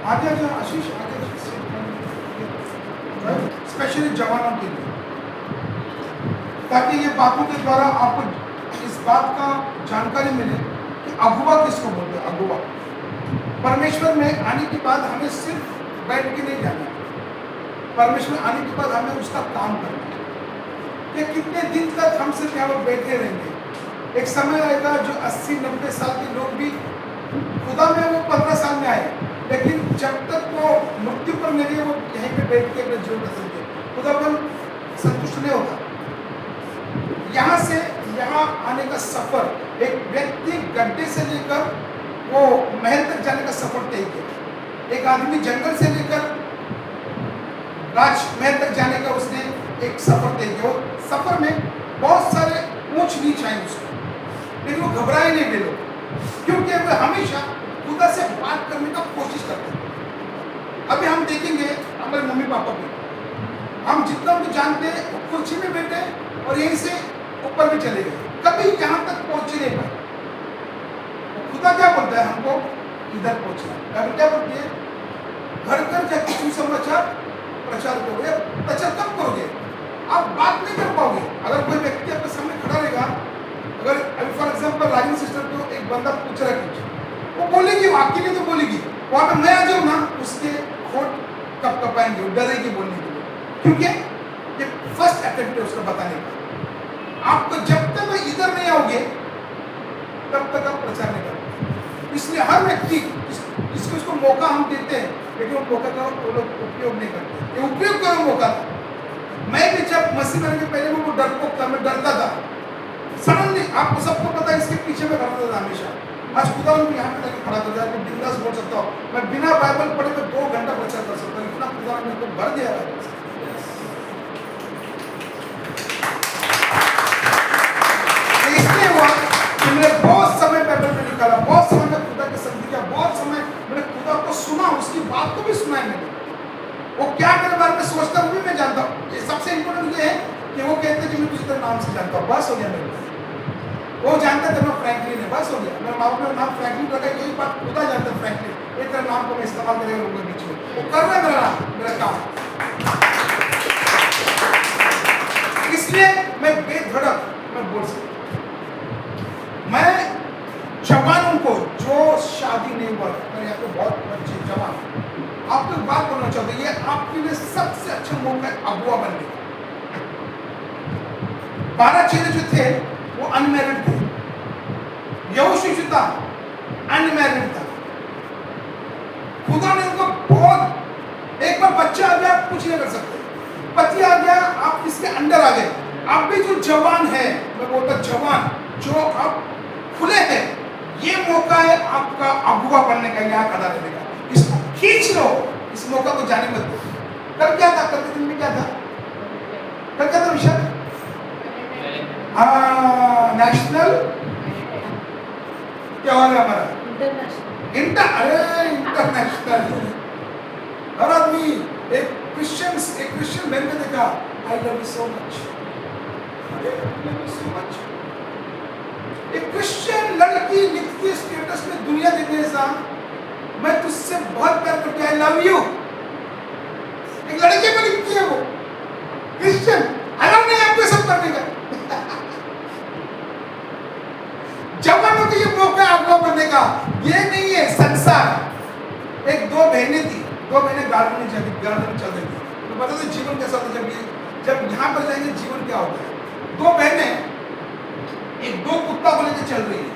आगे आगे आशीष आगे स्पेशली जवानों के लिए, ताकि ये बातों के द्वारा आपको इस बात का जानकारी मिले कि अगुवा किसको बोलते हैं। अगुवा परमेश्वर में आने के बाद हमें सिर्फ बैठ के नहीं जाना, परमेश्वर आने के बाद हमें उसका काम करना है। कि कितने दिन तक हम सिर्फ यहाँ पर बैठे रहेंगे। एक समय आएगा जो 80-90 साल के लोग भी खुदा में वो 15 साल में आए, लेकिन जब तक वो मृत्यु पर नहीं गए वो यहीं पे बैठ के अपना जीवन बसेंगे, खुदा पर संतुष्ट नहीं होगा। यहाँ से यहाँ आने का सफर, एक व्यक्ति गड्ढे से लेकर वो महल तक जाने का सफर तय किया। एक आदमी जंगल से लेकर राजमहल तक जाने का उसने एक सफर तय किया। सफर में बहुत सारे ऊंच नीच आए उसको, लेकिन वो घबराए नहीं वे लोग, क्योंकि वे हमेशा खुदा से बात करने का कोशिश करते हैं। अभी हम देखेंगे हमारे मम्मी पापा को, हम जितना उनको जानते हैं कुर्सी में बैठे और यहीं से ऊपर भी चले गए, कभी यहाँ तक पहुंचे नहीं पाए। खुदा क्या बोलता है हमको, इधर पहुंचना। क्या बोलती है, घर घर जाके सुसमाचार प्रचार करोगे। प्रचार कब करोगे, आप बात नहीं कर पाओगे। अगर कोई व्यक्ति आपके सामने खड़ा रहेगा, अगर अभी फॉर एग्जाम्पल राजन सिस्टर को एक बंदा पूछ रहा है कुछ, वो बोलेगी, वाक्य नहीं तो बोलेगी, वहां पर मैं आ जाऊँ ना, उसके होठ कप कपाएंगे, वो डरेगी बोलने के लिए, क्योंकि ये फर्स्ट अटेम्प्ट है उसका बताने का। आपको जब तक इधर नहीं आओगे तब तक आप प्रचार नहीं करोगे। इसलिए हर व्यक्ति जिसको इसको मौका हम देते हैं, लेकिन वो मौका का वो लोग उपयोग नहीं करते। ये उपयोग करो मौका। मैं भी जब मसीह बनने के पहले वो डरपोक था, मैं डरता था। सडनली आपको सबको पता है इसके पीछे में खड़ा था हमेशा। आज खुदा मैं यहाँ पे जाके खड़ा कर दिया, मैं बिंदास बोल सकता हूँ, मैं बिना बाइबल पढ़े तो 2 घंटा प्रचार कर सकता हूँ, इतना खुदा ने मेरे को भर दिया है। इसलिए हुआ कि मैंने बहुत समय बाइबल में निकाला, बहुत समय में खुदा के संग किया, बहुत समय मैंने खुदा को सुना, उसकी बात को भी सुना है मैंने। वो क्या मेरे बारे में सोचता है वो भी मैं जानता हूँ। ये सबसे इम्पोर्टेंट ये है कि वो कहते हैं कि मैं तुझे तेरे नाम से जानता हूँ, बस हो गया मेरे को। वो जानता था मैं फ्रैंकलिन है, बस हो गया। मेरे माँ बाप ने नाम फ्रैंकलिन रखा, यही बात खुदा जानता है फ्रैंकलिन, ये तेरे नाम को मैं इस्तेमाल करेगा लोगों के बीच में, वो कर रहा है मेरा नाम, मेरा काम। इसलिए मैं बेधड़क मैं बोल सकता। मैं जवानों को जो शादी नहीं हुआ, मेरे यहाँ पे बहुत बच्चे जवान, आपको एक बात बोलना चाहते हैं, ये आपके लिए सबसे अच्छा मौका है अगुआ बनने का। 12 चेले जो थे वो अनमैरिड थे, यहोशू जो था अनमैरिड था। खुदा ने उनको बहुत, एक बार बच्चा आ गया आप कुछ नहीं कर सकते, पति आ गया आप इसके अंडर आ गए। आप भी जो जवान है, मैं बोलता जवान जो आप खुले हैं, ये मौका है आपका अगुआ बनने का, यहाँ खड़ा रहने का। इसको खींच लो, इस मौका को जाने मत दो। कल क्या था, कल के दिन में क्या था, कल क्या था विषय, नेशनल क्या हो रहा है हमारा, इंटरनेशनल। हर आदमी एक क्रिश्चियन बहन ने देखा, I love you so much, एक क्रिश्चियन लड़की लिखती है स्टेटस में दुनिया देखने सा, मैं तुझसे बहुत प्यार करती हूँ, आई लव यू। एक लड़के को लिखती है वो क्रिश्चियन, अलाउ नहीं आपको सब करने का। जवानों को ये मौका अगुआ बनने का, ये नहीं है संसार। एक 2 बहनें थी, 2 बहनें गार्डन में चल रही थी, तो बता दो जीवन कैसा होता है, जब यहाँ पर जाएंगे जीवन क्या होता है। 2 बहनें एक 2 कुत्ता को लेकर चल रही है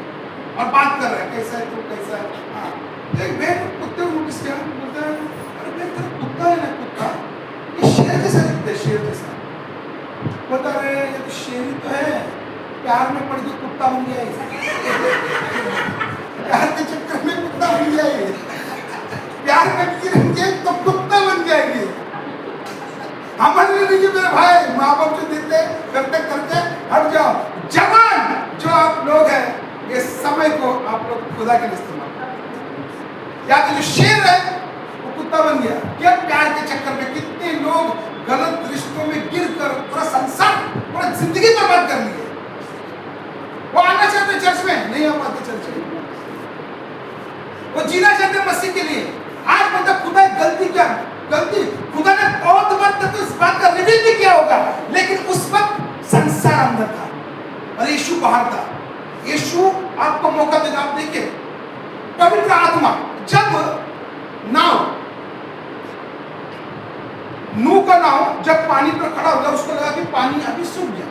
और बात कर रहा है, कैसा है तू, कैसा है। हाँ, एक बहन कुत्ते को नोटिस किया, बोलता है अरे बहन तेरा कुत्ता है ना, कुत्ता ये शेर जैसा दिखता है, शेर जैसा। बोलता है ये तो शेर ही तो है, प्यार में पड़ के कुत्ता बन गया है, प्यार के चक्कर में कुत्ता बन गया है, प्यार करके रहेंगे तो कुत्ता बन जाएंगे। हमारे लिए मेरे भाई माँ बाप जो देते करते करते हट जाओ। जवान जो आप लोग हैं, ये समय को आप लोग खुदा के लिए इस्तेमाल करें। या तो जो शेर है वो कुत्ता बन गया, क्या प्यार के चक्कर में कितने लोग गलत रिश्तों में गिरकर पूरा संसार, पूरा जिंदगी बर्बाद कर ली है। वो आना चाहते चर्च में, नहीं आ पाते चर्च में, वो जीना चाहते मसीह के लिए। आज मतलब का नाव जब पानी पर खड़ा हो गया, उसको लगा कि पानी अभी सूख गया,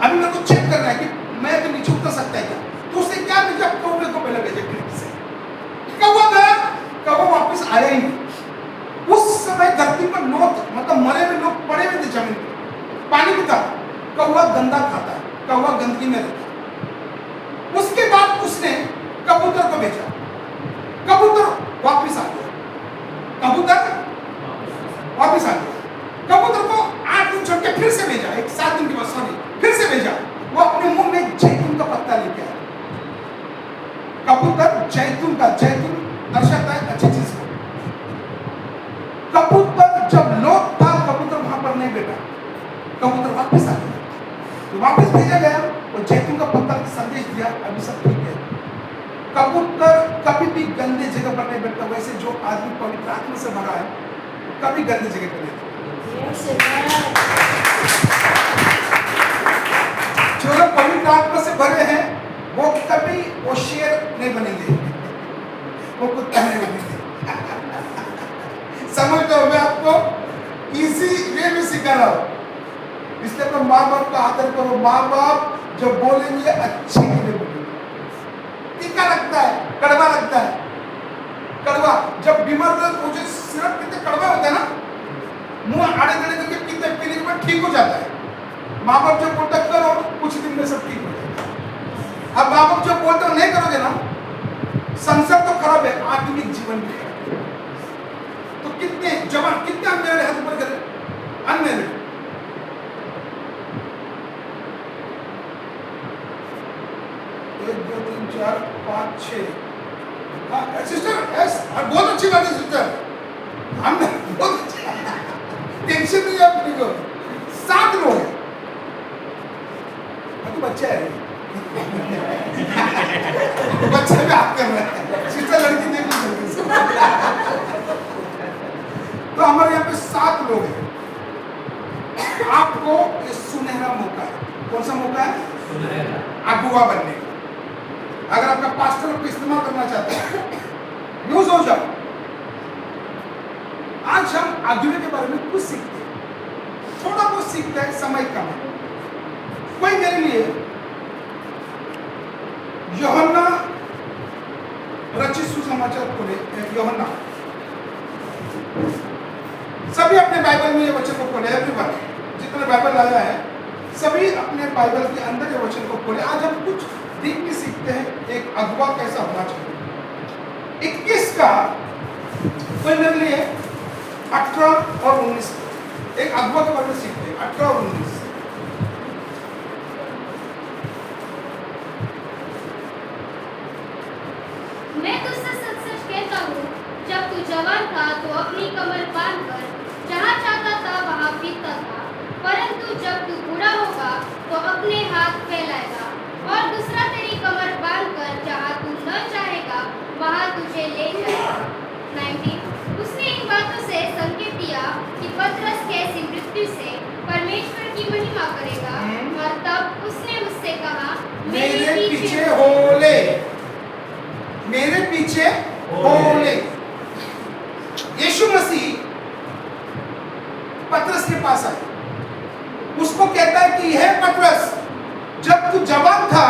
अभी मेरे को चेक करना है कि मैं तो नीचे उतर सकता है क्या। तो उसने क्या भेजा, कौवे को पहले भेजा खिड़की से। कौवा गया, कौवा वापस आया ही नहीं। उस समय धरती पर लोग, मतलब मरे हुए लोग पड़े हुए थे जमीन पर, पानी भी था। कौवा गंदा खाता है, कौवा गंदगी में रहता है। उसके बाद उसने कबूतर को भेजा, कबूतर वापस आ गया, कबूतर वापस आ गया। कबूतर को 8 दिन छोड़ के फिर से भेजा, एक 7 दिन के बाद, सॉरी, फिर से भेजा। वो अपने मुंह में जैतून का पत्ता लेके आया। कबूतर जैतून का, जैतून दर्शाता है अच्छी चीज को। कबूतर जब लोट था, कबूतर वहां पर नहीं बैठा, कबूतर वापस आ गया। तो वापस भेजा गया और जैतून का पत्ता संदेश दिया, अभी सब ठीक है। कबूतर कभी भी गंदे जगह पर नहीं बैठता। वैसे जो आदमी पवित्र आत्मा से भरा है कभी गंदे जगह पर नहीं बैठता। जो लोग पवित्र आत्मा से भरे हैं वो कभी वो शेर नहीं बनेंगे, वो कुत्ता नहीं बनेंगे। समझ लो, मैं आपको इजी वे में सिखा रहा हूं। इसलिए तो माँ बाप का आदर करो। माँ बाप जब बोलेंगे अच्छे के लिए बोलेंगे। तीखा लगता है, कड़वा लगता है, कड़वा। जब बीमार लोग मुझे सिरप पीते कड़वा होता है ना, मुंह आड़े गड़े करके पीते, पीने के बाद ठीक हो जाता है। माँ बाप जब बोलते करो, कुछ दिन में सब ठीक हो जाता है। अब माँ बाप जब बोलते हो नहीं करोगे ना, संसार तो खराब है, आत्मिक जीवन भी खराब है। तो कितने जवान, कितने अनमेरिड हाथ ऊपर करें, अनमेरिड। एक, दो, तीन, चार, 5, 6। सिस्टर यस, बहुत अच्छी बात है सिस्टर, हम बहुत टेंशन नहीं है अपने को। 7 लोग हैं, तो बच्चे है बच्चे भी आप कर रहे हैं, सिस्टर लड़की देख लीजिए। तो हमारे यहाँ पे 7 लोग हैं। आपको ये सुनहरा मौका है। कौन सा मौका है? अगुआ बनने का। अगर आपका पास्टर को इस्तेमाल करना चाहते हैं, यूज हो जाओ। आज हम अगुए के बारे में कुछ सीखते हैं, थोड़ा बहुत सीखते हैं, समय कम है। कोई मेरे लिए यूहन्ना रचित सुसमाचार खोले, यूहन्ना, सभी अपने बाइबल में ये वचन को खोले। एवरीवन जितने बाइबल लाया है सभी अपने बाइबल के अंदर ये वचन को खोले। आज हम कुछ दिन की सीखते हैं, एक अगुआ कैसा होना चाहिए। 21 का कोई मेरे लिए 18 और 19 एक अगुआ के बारे में सीखते हैं, 18 और 19। मैं तुझसे सच-सच कहता हूँ, जब तू जवान था तो अपनी कमर बांधकर जहाँ चाहता था वहाँ फिरता था, परंतु जब तू बूढ़ा होगा तो अपने हाथ फैलाएगा और दूसरा तेरी कमर बांधकर जहाँ तू न चाहेगा वहाँ तुझे ले जाएगा। 19 उसने इन बातों से संकेत दिया कि पतरस कैसी मृत्यु से परमेश्वर की महिमा करेगा, और तब उसने उससे कहा, मेरे पीछे हो ले, मेरे पीछे हो ले। यीशु मसीह पतरस के पास आए, उसको कहता है कि हे पतरस, जब तू जवान था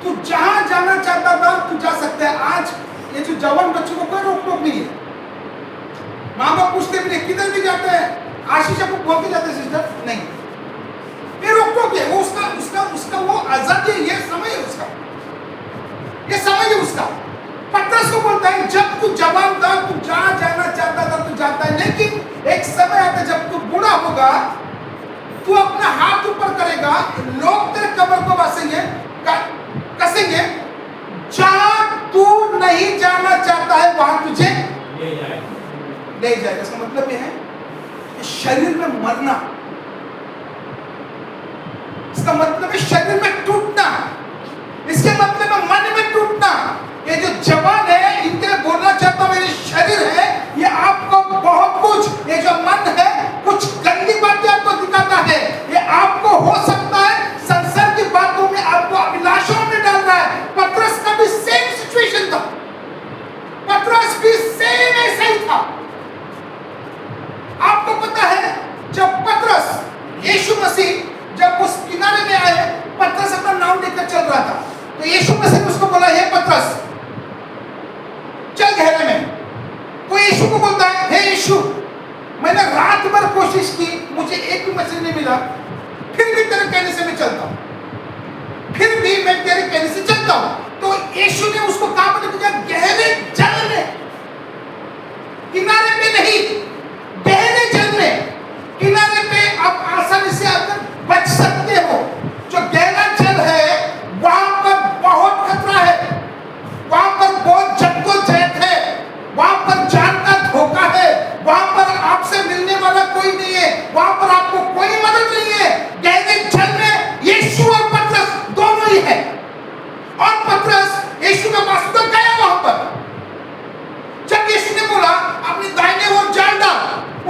तू जहां जाना चाहता था तू जा सकता है। आज ये जो जवान बच्चों को कोई रोक टोक नहीं है। माँ बाप पूछते भी नहीं किधर भी जाते हैं, आशीष आपको बोलते जाते हैं सिस्टर, नहीं, ये रोक टोक है। वो उसका उसका उसका वो आजादी है, ये समय है उसका, ये समय है उसका। पतरस को बोलता है जब तू जवान था तू जहां जाना चाहता था तू जाता है, लेकिन एक समय आता है जब तू बूढ़ा होगा, तू अपना हाथ ऊपर करेगा, लोग तेरे कमर को कसेंगे, जहां तू नहीं जाना चाहता है वहां तुझे ले जाएगा। इसका मतलब यह है कि शरीर में मरना, इसका मतलब है शरीर में टूटना, इसके मतलब है मन में टूटना। ये जो जवान है इनके लिए बोलना चाहता हूं, ये शरीर है ये आपको बहुत कुछ, ये जो मन है कुछ गंदी बातें आपको दिखाता है, ये आपको हो सकता है संसार की बातों में आपको अभिलाषाओं में डाल रहा है। पतरस का भी सेम सिचुएशन था, पतरस भी सेम ऐसा ही था। आपको पता है जब यीशु, मैंने रात भर कोशिश की, मुझे एक भी मछली नहीं मिला, फिर भी तेरे कहने से मैं चलता हूँ, फिर भी मैं तेरे कहने से चलता हूँ। तो यीशु ने उसको कहा, गहरे जल में, किनारे पे नहीं, गहरे जल में। किनारे पे आप आसानी से आकर बच सकते हो, जो गहरा जल है वहां पर बहुत खतरा है, वहां पर बहुत जद्दोजहद है, वहां पर जान का धोखा है, वहां पर आपसे मिलने वाला कोई नहीं है, वहां पर आपको कोई मदद नहीं है। गहरे जल में यीशु और पतरस दोनों ही है, और पतरस यीशु के पास तो गया वहां पर। जब यीशु ने बोला अपनी दाहिने ओर जान डाल,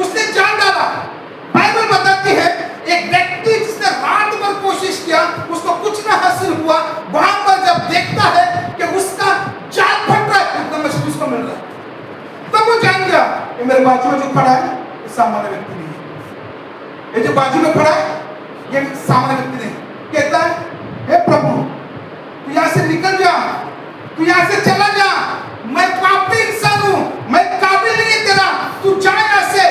उसने जान डाला। बाइबल बताती है एक व्यक्ति जिसने रात भर कोशिश किया, उसको कुछ ना हासिल हुआ, वहां पर जब देखता है कि उसका जाल फट रहा है, उतना मछली उसको मिल रहा है, तब वो जान गया ये मेरे बाजू में जो खड़ा है ये सामान्य व्यक्ति नहीं है, ये जो बाजू में खड़ा है ये सामान्य व्यक्ति नहीं। कहता है, हे प्रभु तू यहां से निकल जा, तू यहां से चला जा, मैं पापी इंसान हूं, मैं काबिल नहीं है तेरा, तू जा यहां से।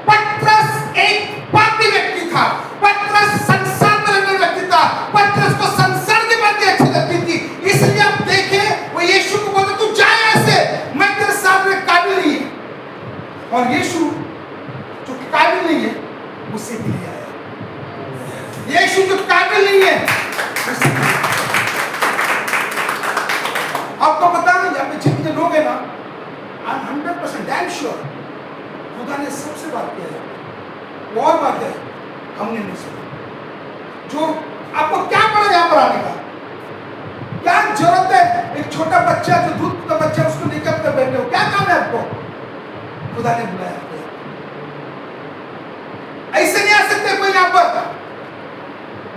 पतरस एक पापी व्यक्ति था, पतरस संसार में रहने व्यक्ति था, पतरस को संसार की बातें अच्छी लगती थी, इसलिए आप देखें वो यीशु को बोलते तू जा यहां से, मैं तेरे सामने काबिल नहीं है। और यीशु जो काबिल नहीं है उससे भी नहीं आया, यीशु जो काबिल नहीं है उससे। आपको पता है यहाँ पे जितने लोग हैं ना, आई एम 100% डैम श्योर खुदा ने सबसे बात किया है, वो और बात है हमने नहीं सुनी। जो आपको क्या पड़ा यहाँ पर आने का, क्या जरूरत है? एक छोटा बच्चा जो दूध का बच्चा उसको लेकर अपने बैठे हो, क्या काम है आपको? खुदा ने बुलाया आपको। ऐसे नहीं आ सकते कोई यहाँ पर।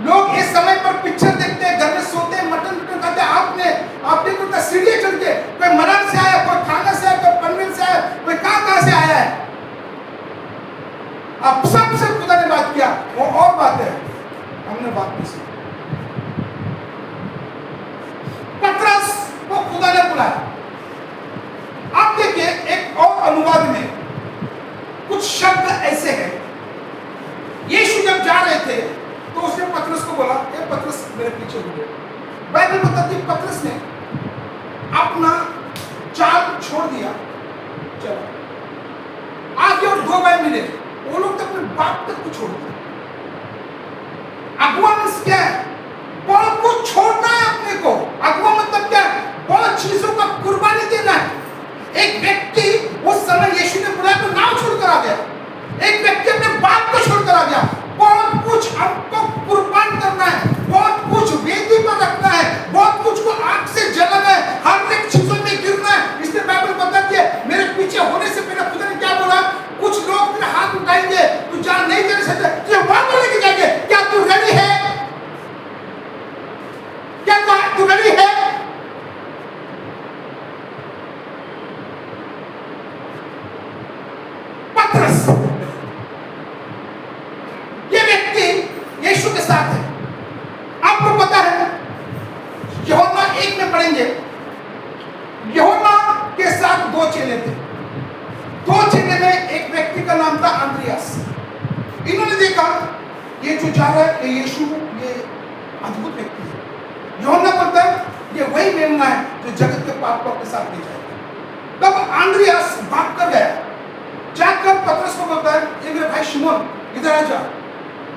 लोग इस समय पर पिक्चर देखते हैं, घर में सोते हैं, मटन खाते हैं, आपने कोई सीढ़ी चढ़ के, कोई मरण से आया, कोई खाना से आया, कोई पनवेल से आया, कोई कहां से आया है। आप सबसे खुदा ने बात किया, वो और बात है हमने बात नहीं सुनी। पतरस को खुदा ने बुलाया। आप देखिए एक और अनुवाद में कुछ शब्द ऐसे हैं, यीशु जब जा रहे थे तो उसने पतरस को बोला, ए पतरस मेरे पीछे हो गए। बाइबल बताती है पतरस ने अपना जाल छोड़ दिया, चलो आगे और दो भाई मिले, वो लोग तो अपने बाप तक को छोड़ दिया। अगुआ मीन्स क्या है? बहुत कुछ छोड़ना है अपने को। अगुआ मतलब क्या है? बहुत चीजों का कुर्बानी देना है। एक व्यक्ति उस समय यीशु ने बुलाया तो नाव छोड़कर आ गया, एक व्यक्ति अपने बाप को छोड़कर आ गया। बहुत कुछ हमको कुर्बान करना है, बहुत कुछ वेदी पर रखना है, बहुत कुछ को आग से जलाना है, हर एक चीजों में गिरना है। इसलिए बाइबल बताती है मेरे पीछे होने से पहले खुदा ने क्या बोला, कुछ लोग तेरे हाथ उठाएंगे, तू जा नहीं कर सकते, तुझे वहां पर लेके जाएंगे। क्या तू रेडी है? क्या तू रेडी है? पतरस ये व्यक्ति यीशु के साथ है। आपको पता है यूहन्ना 1 में पढ़ेंगे, यूहन्ना के साथ दो चेले थे। दो चेले में एक व्यक्ति का नाम था अंद्रियास। इन्होंने देखा ये जो जा रहा है ये यीशु, ये अद्भुत व्यक्ति है। यूहन्ना बोलता है ये वही मेमना है जो जगत के पाप को अपने साथ ले जाएगा। तब अंद्रियास भाग कर गया, जाकर पतरस को बोलता है ये मेरे भाई शिमोन इधर आ जा।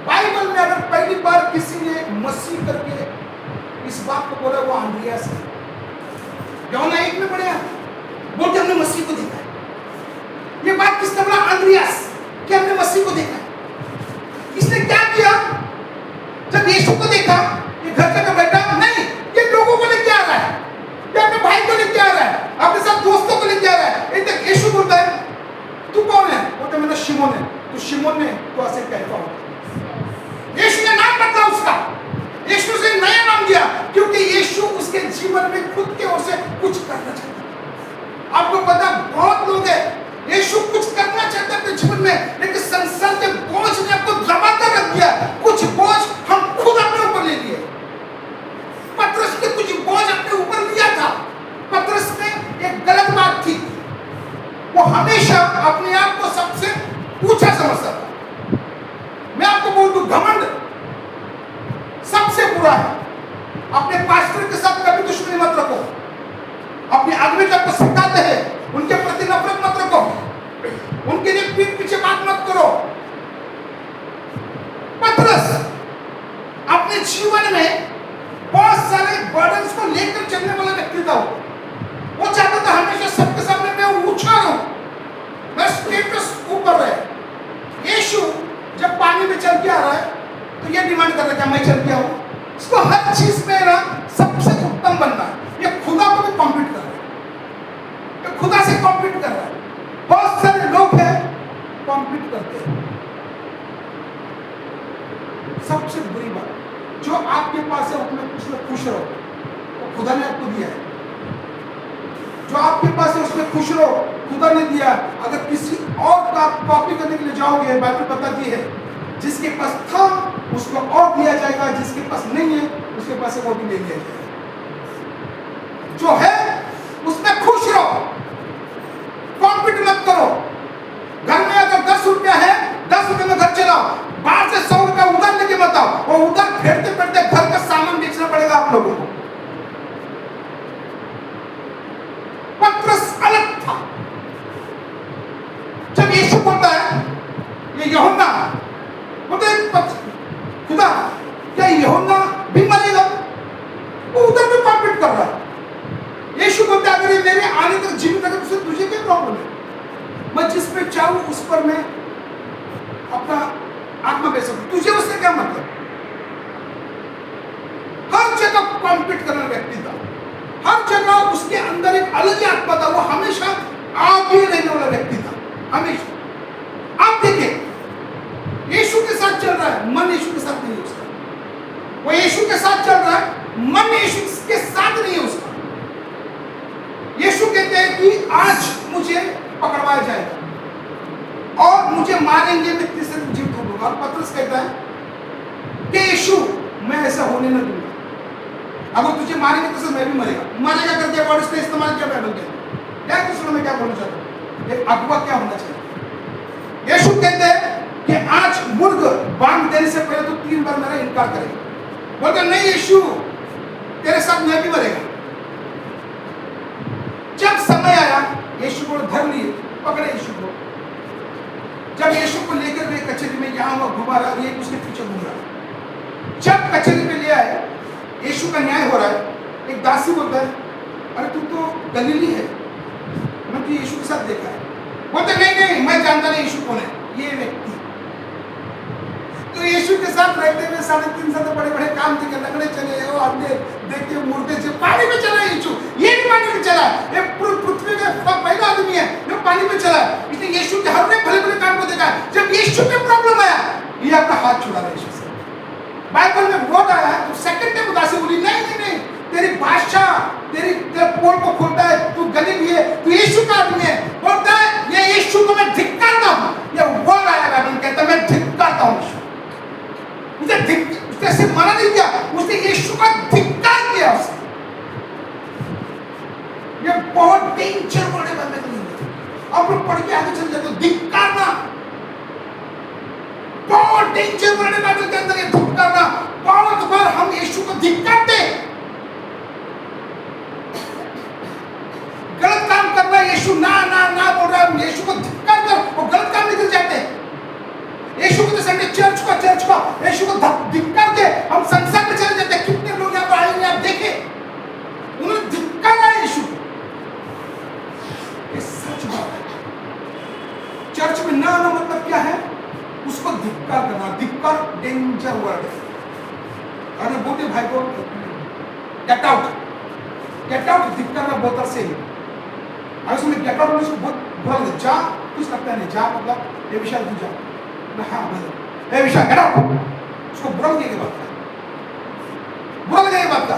बाइबल में अगर पहली बार किसी ने मसीह करके इस बात को बोला वो अंद्रियास है। यूहन्ना 1 में पढ़े बोलते हमने मसीह को देखा है। ये बात किसने बोला? अंद्रियास, कि हमने मसीह को देखा है। इसने क्या किया? जब यीशु को देखा ये घर जाकर बैठा नहीं, ये लोगों को लेके आ रहा है, ये अपने भाई को लेके आ रहा है, अपने साथ दोस्तों को लेके आ रहा है। एक तक यीशु बोलता है तू कौन है? बोलता मेरा शिमोन है। तो शिमोन ने तो ऐसे कहता हो, यीशु ने नाम बदला उसका, यीशु से नया नाम दिया, क्योंकि यीशु उसके जीवन में खुद के ओर से कुछ करना चाहता। आपको पता बहुत लोग हैं यीशु कुछ करना चाहते अपने जीवन में, लेकिन संसार के बोझ ने आपको दबा कर रख दिया। कुछ बोझ हम खुद अपने ऊपर ले लिए। पतरस ने कुछ बोझ अपने ऊपर लिया था। पतरस में एक गलत बात थी, वो हमेशा अपने आप को सबसे पीठ पीछे बात मत करो। पतरस अपने जीवन में बहुत सारे बर्डन्स को लेकर चलने वाला व्यक्ति था। वो चाहता था हमेशा सबके सामने मैं ऊंचा रहूं, मैं स्टेटस ऊपर रहे। यीशु जब पानी में चल के आ रहा है तो ये डिमांड कर रहा है मैं चल के आऊं। इसको हर चीज में ना सबसे उत्तम बनना है। ये खुदा को भी कॉम्पीट कर रहा है, ये खुदा से कॉम्पीट कर रहा है। बहुत सारे लोग हैं कॉम्पीट करते हैं। सबसे बुरी बात जो आपके पास है उसमें खुश रहो, वो खुदा ने आपको दिया है। जो आपके पास है उसमें खुश रहो, खुदा ने दिया। अगर किसी और का आप कॉपी करने के लिए जाओगे, बाइबल बताती है जिसके पास था उसको और दिया जाएगा, जिसके पास नहीं है उसके पास वो भी ले लिया जाएगा। जो है उसमें खुश रहो, कॉम्पीट मत करो। घर में अगर 10 रुपया है 10 रुपये में घर चलाओ, बाहर से 100 रुपया उधर लेके मत आओ। और उधर फेरते फेरते घर का सामान बेचना पड़ेगा आप लोगों को। पतरस अलग था। जब यीशु बोलता है ये यूहन्ना बोलते खुदा क्या यूहन्ना भी मरेगा, वो उधर भी कॉम्पीट कर रहा है। यीशु बोलता है अगर ये मेरे आने तक जीवित है तो तुझे क्या प्रॉब्लम है? मैं जिस पे चाहूं उस पर मैं अपना आत्मा बेच सकूं, तुझे उससे क्या मतलब? हर जगह कॉम्पीट करने व्यक्ति था, हर जगह उसके अंदर एक अलग ही आत्मा था। वो हमेशा आगे रहने वाला व्यक्ति था, हमेशा। आप देखिए यीशु के साथ चल रहा है, मन यीशु के साथ नहीं है उसका। वो यीशु के साथ चल रहा है, मन यीशु के साथ नहीं है उसका। यीशु कहते हैं कि आज मुझे पकड़वाया जाएगा और मुझे मारेंगे, मैं तीसरे दिन जीवित हो जाऊंगा। और पतरस कहता है कि यीशु मैं ऐसा होने न दूंगा, अगर तुझे मारेंगे तो मैं भी मरेगा। मरेगा करके वर्ड का इस्तेमाल किया बाइबल के। क्या तो सुनो मैं क्या बोलना चाहता हूँ, ये अगुआ क्या होना चाहिए। यीशु कहते हैं कि आज मुर्ग बांध देने से पहले तो 3 बार मेरा इनकार करेगा। बोलते नहीं यीशु तेरे साथ मैं भी मरेगा। जब समय आया यीशु को धर लिए, पकड़े यीशु को। जब यीशु को लेकर वे कचहरी में यहाँ वहाँ घुमा रहा, ये उसके पीछे घूम रहा। जब कचहरी में ले आए, यीशु का न्याय हो रहा है। एक दासी बोलता है अरे तू तो गलीली है, मैं तो यीशु के साथ देखा है। बोलते नहीं नहीं मैं जानता नहीं यीशु कौन है, ये व्यक्ति। तो यीशु के साथ रहते हुए 3.5 साल बड़े बड़े काम थे, लगड़े चले हो, हमने देखते मुर्दे से पानी में चला यीशु। ये भी पानी में चला, ये पृथ्वी का पहला आदमी है जो पानी में चला। इसने यीशु के हर भले भले काम को देखा। जब यीशु में प्रॉब्लम आया, ये आपका हाथ छुड़ा रहा है यीशु से। बाइबल में बहुत आया है। तो सेकंड टाइम उदासी बोली नहीं नहीं नहीं, तेरी बादशाह तेरे पोल को खोलता है, तू गलीली है, तू यीशु का आदमी है। बोलता है ये यीशु को मैं धिक्कारता हूँ। ये बोल रहा है बाइबल कहता है मैं धिक्कारता हूँ यीशु। उसने सिर्फ मना नहीं किया, उसने यीशु का धिक्कार किया उसने। ये बहुत डेंजर वर्ड है बाइबल में। आप लोग पढ़ के आगे चल जाते हो, धिक्कारना बहुत डेंजर वर्ड है बाइबल के अंदर। ये धिक्कारना, बहुत बार हम यीशु को धिक्कारते, गलत काम कर रहा है यीशु ना ना ना बोल रहा है, यीशु को धिक्कार कर वो गलत काम निकल जाते हैं। यीशु को तो संडे चर्च का यीशु को धिक्कार के हम संसार में चले जाते हैं। कितने लोग यहाँ पर आए आप देखे, उन्होंने धिक्कारा यीशु को। ये सच बात है। चर्च में ना ना मतलब क्या है, उसको धिक्कार करना। धिक्कार डेंजर वर्ड है। और बोलते भाई को गेट आउट धिक्कार ना बोलता से ही। और उसमें गेट आउट उसको बहुत बुरा लगता, जा कुछ लगता नहीं, जा मतलब ये विशाल तू जा, हाँ ए विशाल गेट आउट। उसको बुरा लगेगा बात का, बुरा लगेगा बात का।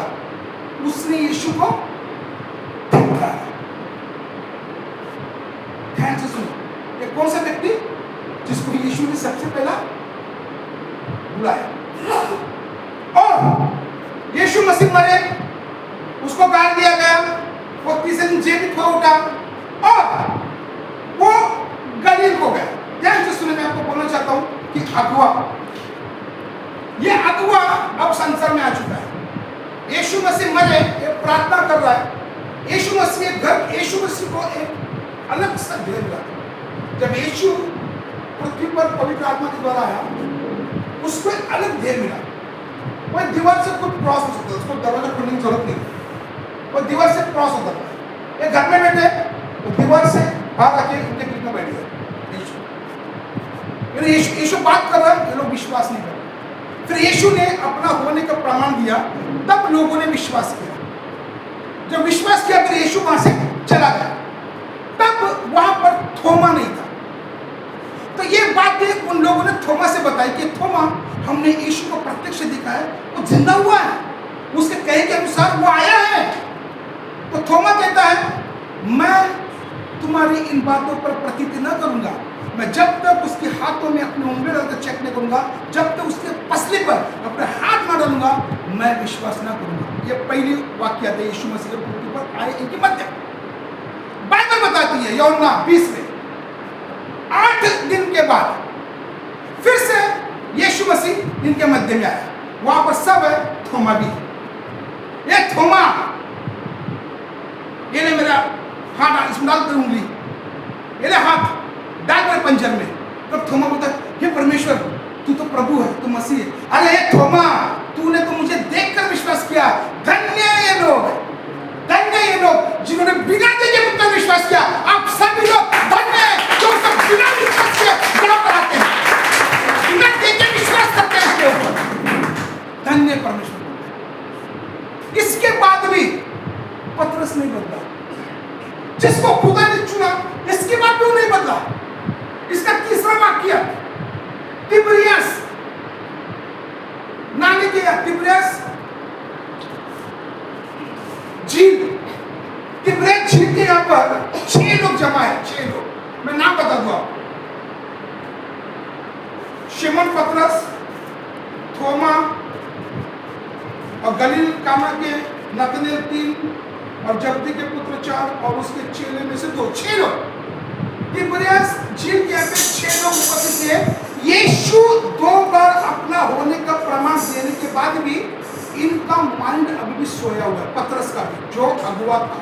उसने यीशु को धिक्कारा। ध्यान से सुनो, ये कौन सा व्यक्ति जिसको यीशु ने सबसे पहला बुलाया। और यीशु मसीह मरे, उसको गाड़ दिया गया, वो तीसरे दिन जीवित हो उठा और वो गलील को गया। ध्यान से सुने, मैं आपको बोलना चाहता हूं कि अगुआ, ये अगुआ अब संसार में आ चुका है। यीशु मसीह मरे, ये प्रार्थना कर रहा है। यीशु मसीह घर, यीशु मसीह को एक अलग सा घर मिला। जब यीशु पृथ्वी पर पवित्र आत्मा के द्वारा आया, उसको एक अलग ध्येय मिला। वह दीवार से कुछ क्रॉस हो सकता है, उसको दरवाजा खोलने की जरूरत नहीं, वो दीवार से क्रॉस होता था। ये घर में बैठे तो दीवार से बाहर आके उनके बीच में बैठ गए यीशु। यीशु बात कर रहा है, ये लोग विश्वास नहीं कर रहे। फिर यीशु ने अपना होने का प्रमाण दिया, तब लोगों ने विश्वास किया। जब विश्वास किया फिर यीशु वहां से चला गया। तब वहां पर थोमा नहीं था। तो ये बातें उन लोगों ने थोमा से बताई कि थोमा, हमने यीशु को प्रत्यक्ष देखा है, वो जिंदा हुआ है, उसके कहे के अनुसार वो आया है। तो थोमा कहता है, मैं तुम्हारी इन बातों पर प्रतीति न करूंगा, मैं जब तक उसके हाथों में अपने उंगली डालकर चेक नहीं करूंगा, जब तक उसके पसली पर अपने हाथ न डालूंगा, मैं विश्वास न करूंगा। ये पहली वाक्य है यीशु मसीह के पृथ्वी पर आए इनके मध्य। बाइबल बताती है यूहन्ना 20 में 8 दिन के बाद फिर से यीशु मसीह इनके मध्य में आया। वहां पर सब है, थोमा भी है। ये थोमा, ये ले मेरा हाथ इसमें डाल कर उंगली, ये ले हाथ डाल कर पंजर में। तब थोमा बोलता है, हे परमेश्वर, तू तो प्रभु है, तू मसीह है। अरे हे थोमा, तूने तो मुझे देखकर विश्वास किया। धन्य ये लोग, धन्य ये लोग जिन्होंने बिना देखे मुझ पर विश्वास किया। आप सभी लोग धन्य हैं जो उसको बिना विश्वास किए गड़ा कराते हैं, बिना देखे विश्वास करते हैं इसके ऊपर। धन्य परमेश्वर। इसके बाद भी पतरस नहीं बदला, जिसको खुदा ने चुना, इसके बाद भी वो नहीं बदला। इसका तीसरा वाक्य, तिब्रियस नाम के तिब्रियस झील, तिब्रियस झील के यहां पर 6 लोग जमा है, 6 लोग। मैं नाम बता दूं आपको, शिमोन पतरस, थोमा और गलील काना के नतनेल 3 और जब्दी के पुत्र 4 और उसके चेले में से 2, 6 लोग। तिब्रियस झील के यहां पे 6 लोग उपस्थित थे। यीशु 2 बार अपना होने का प्रमाण देने के बाद भी इनका माइंड अभी भी सोया हुआ है, पतरस का भी, जो अगुवा था।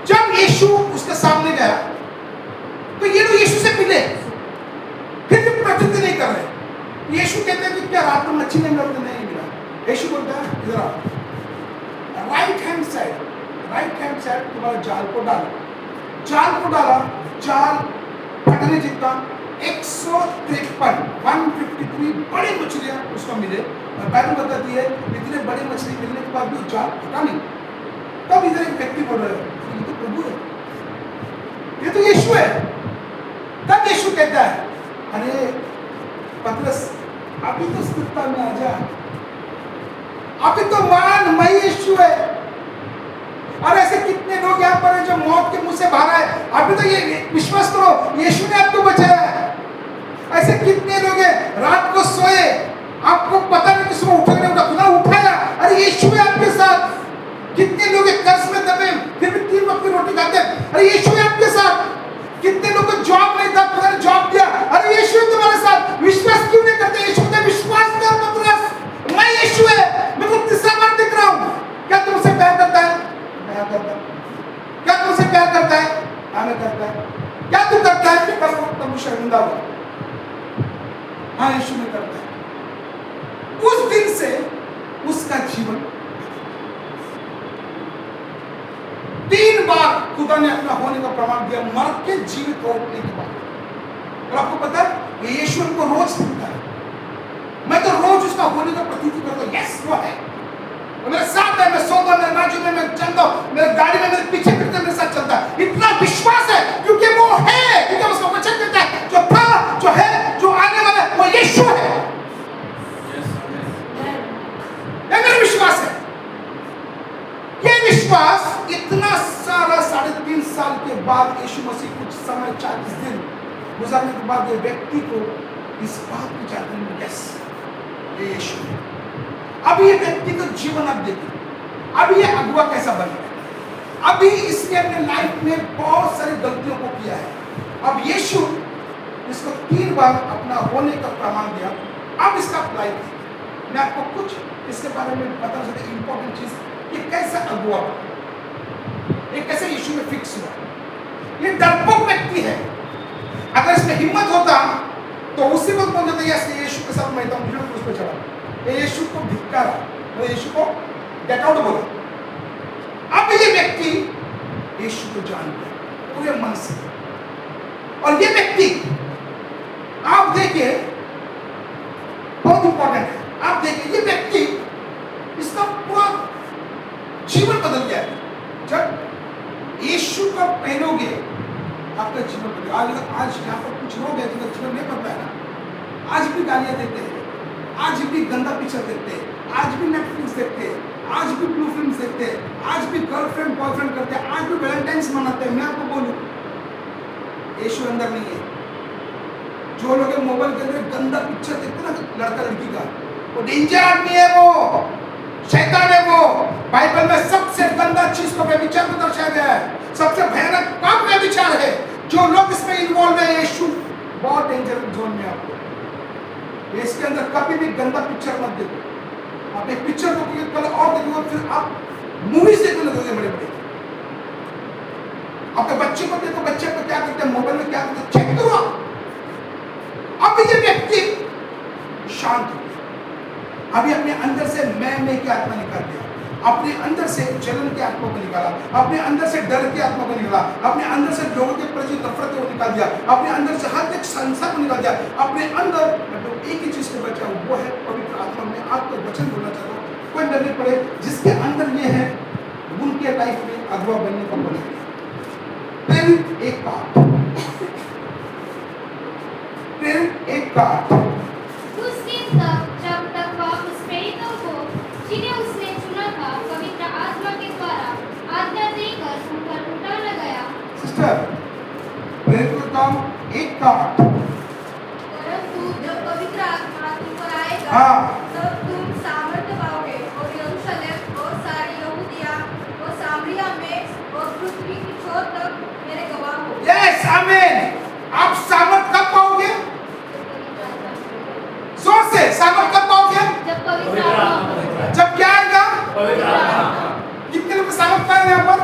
जब यीशु उसके सामने गया तो ये लोग यीशु से मिले, फिर भी प्रतीति नहीं कर रहे। यीशु कहते हैं कि क्या रात में मच्छी नहीं मिला? नहीं मिला। यीशु बोलता है, इधर आओ, राइट हैंड साइड तुम्हारे जाल को डालो। जाल को डाला, जाल फटने जितना 153 बड़ी मछलियां उसको मिले। और बाइबल बताती है इतने बड़े मछली मिलने के बाद भी जाल फटा नहीं। तब इधर एक व्यक्ति बोल रहा है, ये तो प्रभु है, ये तो यीशु है। तब यीशु कहता है, अरे पतरस, अभी तो स्थिरता में आ जा, अभी तो मान, मैं यीशु है। और ऐसे कितने लोग यहाँ पर हैं जो मौत के मुंह से बाहर आए, अभी तो ये विश्वास करो, यीशु ने आपको बचाया है। ऐसे कितने लोग हैं रात को सोए, आपको पता नहीं किसको उठा उठाया, अरे यीशु है आपके साथ। कितने लोग कर्ज में दबे फिर भी 3 वक्त की रोटी खाते, अरे यीशु है आपके साथ। कितने लोग को जॉब नहीं था, खुदा ने जॉब दिया, अरे यीशु है तुम्हारे साथ। विश्वास क्यों नहीं करते? यीशु ने विश्वास कर पतरस, मैं यीशु है, मैं तो तीसरा बार दिख रहा हूँ। क्या तुमसे प्यार करता है? मैं करता। क्या तुमसे प्यार करता है? हमें करता है। क्या तू करता है? कि करो तब शर्मिंदा हो। हाँ, यीशु में करता है। उस दिन से उसका जीवन 3 बार खुदा ने अपना होने का प्रमाण दिया, मर के जीवित उठने के बाद। और आपको पता है ये यीशु को रोज दिखता है। मैं तो रोज उसका होने का प्रतीति करता हूँ, यस वो है, मेरे साथ है, मैं सोता हूं, मेरे बाजू में मैं चलता हूं, मेरे गाड़ी में मेरे पीछे पीछे मेरे साथ चलता है। इतना विश्वास है क्योंकि वो है, क्योंकि उसका वचन कहता है जो था, जो है, जो आने वाला है, वो यीशु है। ये मेरा विश्वास है। ये विश्वास इतना सारा 3.5 साल के बाद यीशु मसीह कुछ समय 40 दिन गुजरने के बाद ये व्यक्ति को इस बात की जानकारी मिली, यस ये यीशु है। अभी ये व्यक्ति का जीवन आप देखिए, अभी ये अगुवा कैसा बन गया। अभी इसने अपने लाइफ में बहुत सारी गलतियों को किया है। अब यीशु इसको 3 बार अपना होने का प्रमाण दिया। अब इसका अप्लाई मैं आपको कुछ इसके बारे में बता सकता हूं, इंपॉर्टेंट चीज, ये कैसा अगुवा, ये कैसे यीशु में फिक्स हुआ। ये डरपोक व्यक्ति है। अगर इसमें हिम्मत होता तो उसी वक्त बोल देता यस यीशु के साथ मैं हूं, उस पर चढ़ा। ये यीशु को धिक्कारा, वो यीशु को गेट आउट बोला। अब ये व्यक्ति यीशु को जान गया पूरे मन से, और ये व्यक्ति आप देखिए बहुत इंपॉर्टेंट है, आप देखिए ये व्यक्ति इसका पूरा जीवन बदल गया है। जब यीशु को पहनोगे आपका जीवन बदल। आज यहाँ पर कुछ लोग हैं जिनका जीवन नहीं बदला है ना, आज भी गालियां देते हैं, आज भी गंदा पिक्चर देखते हैं, आज भी नेटफ्लिक्स देखते हैं, आज भी ब्लू फिल्म देखते हैं, आज भी गर्लफ्रेंड बॉयफ्रेंड करते हैं, आज भी वैलेंटाइंस मनाते हैं। मैं आपको बोलूं यीशु अंदर नहीं है। जो लोग मोबाइल के अंदर गंदा पिक्चर देखते हैं ना लड़का लड़की का, वो डेंजर आदमी है, वो शैतान है। वो बाइबल में सबसे गंदा चीज को व्यभिचार को दर्शाया गया है, सबसे भयानक पाप व्यभिचार है। जो लोग इसमें इन्वॉल्व है, यीशु बहुत डेंजर जोन में आपको। इसके अंदर कभी भी गंदा पिक्चर मत देखो। आप एक पिक्चर को कल और देखोगे, फिर आप मूवीज देखने लगोगे बड़े बड़े। आपके बच्चे को देखो, बच्चे को क्या करते हैं मोबाइल में, क्या करते हैं चेक करो। अब ये व्यक्ति शांत हो गया, अभी अपने अंदर से मैं की आत्मा निकाल दिया, अपने अंदर से जलन की आत्मा को निकाला, अपने अंदर से डर की आत्मा को निकाला, अपने अंदर से लोगों के प्रति नफरत को निकाल दिया, अपने अंदर से हर एक संसार को निकाल दिया। अपने अंदर मतलब एक ही चीज को बचा, वो है पवित्र आत्मा। में आपको वचन बोलना चाहता हूँ, कोई डर नहीं पड़े, जिसके अंदर ये है उनके लाइफ में अगुआ बनने को बने। फिर एक बात, उस दिन तक जब तक वह उस प्रेरितों को जिन्हें उसने चुना था पवित्र आत्मा के द्वारा आज्ञा देकर उन पर उठा न गया। सिस्टर प्रेरितों का काम एक का, परंतु जब पवित्र आत्मा तुम पर आएगा तब तुम सामर्थ्य पाओगे, और यरूशलेम और सारी यहूदिया और सामरिया में और पृथ्वी की छोर तक मेरे गवाह हो। यस आमीन। आप सामर्थ कब पाओगे? जोर से सामर्थ कब पाओगे? जब पवित्र आत्मा, जब क्या आएगा? पवित्र आत्मा। कितने लोग सामर्थ पाए यहाँ पर?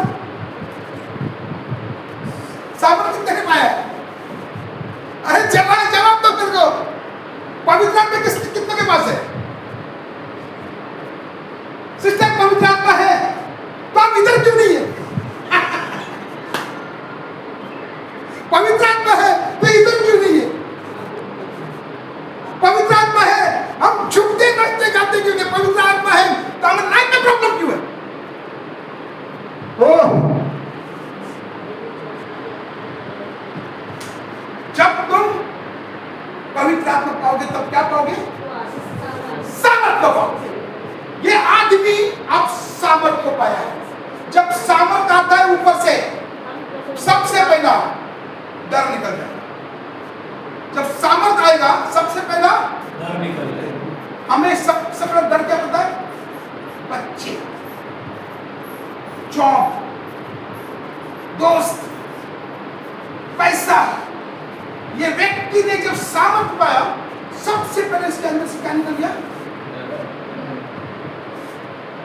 सामर्थ कितने ने पाया? अरे जवाब दो तेरे को। पवित्र आत्मा कितने के पास है? सिस्टर पवित्र आत्मा है तो आप इधर क्यों नहीं है? पवित्र आत्मा है तो इधर क्यों नहीं है? पवित्र आत्मा है, हम झुकते नाचते गाते क्यों नहीं? पवित्र आत्मा है तो हमें लाइफ में प्रॉब्लम क्यों है? जब तुम पवित्र आत्मा पाओगे तब क्या पाओगे? सामर्थ को पाओगे। ये आदमी अब सामर्थ को पाया है। जब सामर्थ आता है ऊपर से, सबसे पहला डर निकल जाएगा। जब सामर्थ आएगा सबसे पहला डर निकल जाएगा। हमें सबसे पहला डर क्या पता है? बच्चे, जॉब, दोस्त, पैसा। ये व्यक्ति ने जब सामर्थ पाया सबसे पहले इसके अंदर से क्या निकल गया?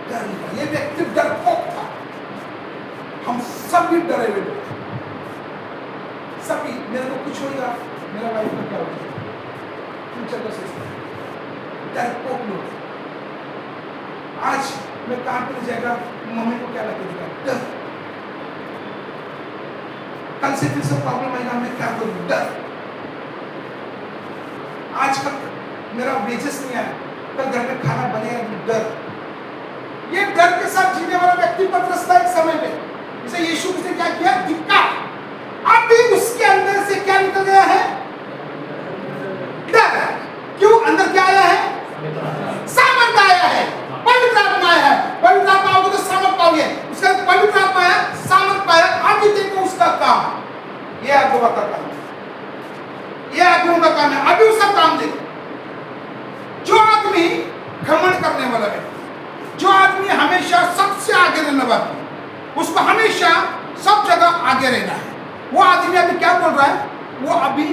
डर निकल। ये व्यक्ति डरपोक था। हम सभी डरे हुए लोग, सभी। मेरे को कुछ होगा, मेरा वाइफ का क्या होगा, फ्यूचर का सोचता है, डरपोक लोग। आज मैं काम पर जाएगा, मम्मी को क्या लगेगा? डर। कल से फिर से प्रॉब्लम आएगा, मैं क्या करूँ? डर। आज कल मेरा वेजेस नहीं आया, कल घर में खाना बनेगा, डर। ये डर के साथ जीने वाला व्यक्ति पतरस था एक समय में। इसे यीशु ने क्या किया? धिक्कार। अभी उसके अंदर से क्या निकल गया है? डर। क्यों? अंदर क्या आया है? सामर्थ आया है, पवित्र आत्मा आया है। पवित्र आत्मा आओगे तो सामर्थ पाओगे। उसका पवित्र आत्मा आया, सामर्थ पाया। अभी देखो उसका काम, ये अगुआ का काम, ये अगुआ का काम है। अभी उसका काम देखो। जो आदमी घमंड करने वाला है, जो आदमी हमेशा सबसे आगे रहने वाला है, उसको हमेशा सब जगह आगे रहना है, वो आदमी अभी क्या बोल रहा है? वो अभी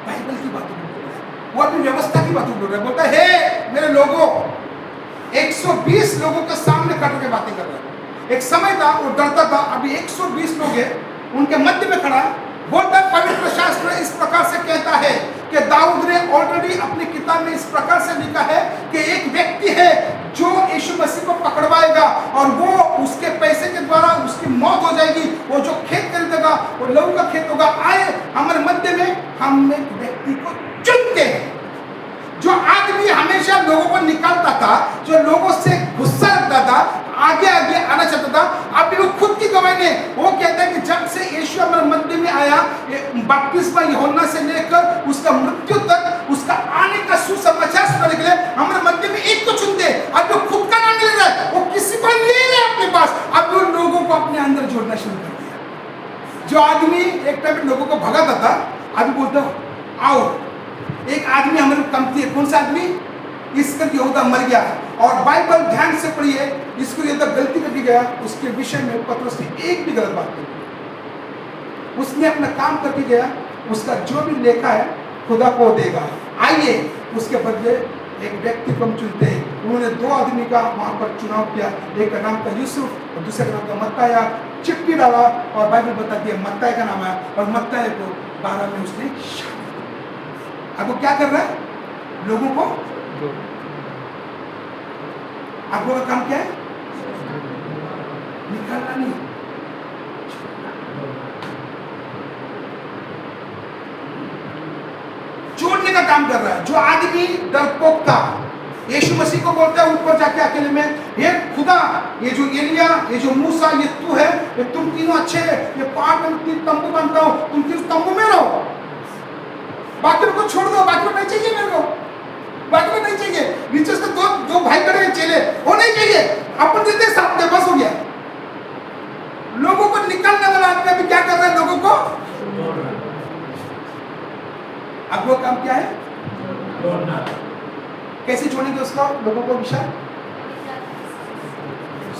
बाइबल की बातें बोल रहा है, वो अभी व्यवस्था की बातें बोल रहा है। बोलता है हे मेरे लोगों, 120 लोगों के सामने खड़े के बातें कर रहा है। एक समय था वो डरता था, अभी 120 लोग हैं उनके मध्य में खड़ा, बोलता है पवित्र शास्त्र इस प्रकार से कहता है कि दाऊद ने ऑलरेडी अपनी किताब में इस प्रकार से लिखा है कि एक व्यक्ति है जो यीशु मसीह को पकड़वाएगा और वो उसके पैसे के द्वारा उसकी मौत हो जाएगी। वो जो खेत खरीदेगा वो लहू का खेत होगा। आए हमारे मध्य में हम एक व्यक्ति को चुनते हैं जो आदमी हमेशा लोगों को निकालता था, जो लोगों से गुस्सा रखता था, आगे आगे आना चाहता था। अभी वो खुद की गवाही ने वो कहता है कि जब से यीशु हमारे मध्य में आया, बपतिस्मा यूहन्ना से लेकर उसका मृत्यु तक उसका आने का सुसमाचार सुनाने के लिए हमारे मध्य में एक को चुनते। अब वो खुद का नाम ले रहा है, वो किसी को ले रहे अपने पास। अब वो लोगों को अपने अंदर जोड़ना शुरू कर दिया। जो आदमी एक टाइम लोगों को भगाता था, अभी बोलता आओ। एक आदमी हमारे कमती है, कौन सा आदमी? इसकर यहूदा मर गया और बाइबल ध्यान से पढ़िए, इसको ये तक गलती करके गया, उसके विषय में पत्रोस ने एक भी गलत बात नहीं। उसने अपना काम करके गया, उसका जो भी लेखा है खुदा को देगा। आइए उसके बदले एक व्यक्ति को हम चुनते हैं। उन्होंने दो आदमी का वहां पर चुनाव किया, एक का नाम था यूसुफ और दूसरे का नाम था मत्ताया। चिट्ठी डाला और बाइबल बताती है मत्ताया का नाम आया और मत्ताया को 12 में उसने शादी। अब वो क्या कर रहा है? लोगों को आपको का काम क्या है? निकालना नहीं, जोड़ने का काम कर रहा है। जो आदमी डरपोक था, यीशु मसीह को बोलता है ऊपर जाके अकेले में, ये खुदा, ये जो एलिया, ये जो मूसा, ये तू है, ये तुम तीनों अच्छे हैं, ये पहाड़ में तंबू बांधता हो, तुम तीनों तंबू में रहो, बाकी को छोड़ दो, बाकी को नहीं चाहिए मेरे को, बाकी को नहीं चाहिए। नीचे से दो भाई खड़े हैं चेले, वो नहीं चाहिए, अपन देते साथ में, बस हो गया। लोगों को निकालने वाला आदमी अभी क्या कर रहा है? लोगों को अब वो काम क्या है? कैसे छोड़ेंगे उसको? लोगों को विशाल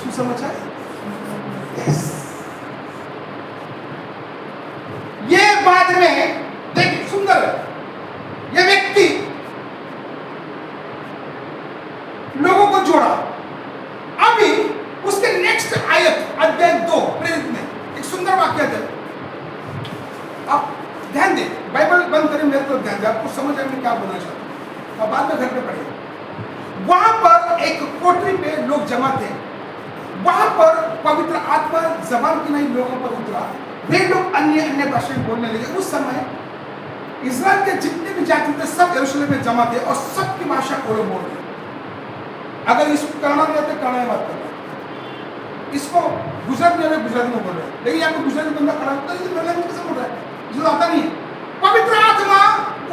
सुसमाचार। यस, ये बाद में देखिए सुंदर है। ये व्यक्ति लोगों को जोड़ा। अभी उसके नेक्स्ट आयत अध्याय 2 प्रेरित में एक सुंदर वाक्य है। आप ध्यान दें, बाइबल बंद करें, मेरे को ध्यान दें, आपको समझ आए मैं क्या बोलना चाहता हूं। अब बाद में घर पे पढ़िए। वहां पर एक कोठरी पे लोग जमा थे। वहां पर पवित्र आत्मा जबान की नहीं लोगों पर उतरा। वे लोग अन्य अन्य भाषा बोलने लगे। उस समय इस्राएल के जितने भी जाति थे सब यरूशलेम में जमा थे और सबकी भाषा वो लोग बोल रहे। अगर इसको करना नहीं आते कन्नड़ में बात करना, इसको गुजराती में गुजराती में बोल रहे हैं, लेकिन आपको गुजराती बंदा खड़ा होता है कैसे बोल रहा है? जो आता नहीं है। पवित्र आत्मा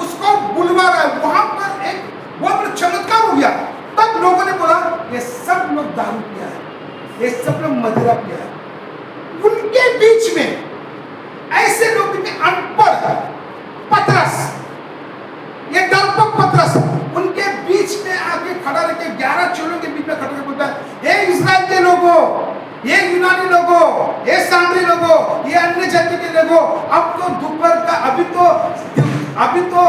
उसको बुलवा रहा है। वहां पर एक बहुत बड़ा चमत्कार हो गया। तब लोगों ने बोला ये सब लोग दारू पिया है, ये सब लोग मदिरा पिया है। उनके बीच में ऐसे लोग अनपढ़ पतरस, ये डरपोक पतरस, उनके बीच में आके खड़ा रह 11 चोलों के बीच में खड़ा होकर बोलता है, हे इस्राएल के लोगों, ये यूनानी लोगों, ये सामरी लोगों, ये अन्य जाति के लोगों, अब तो दोपहर का अभी तो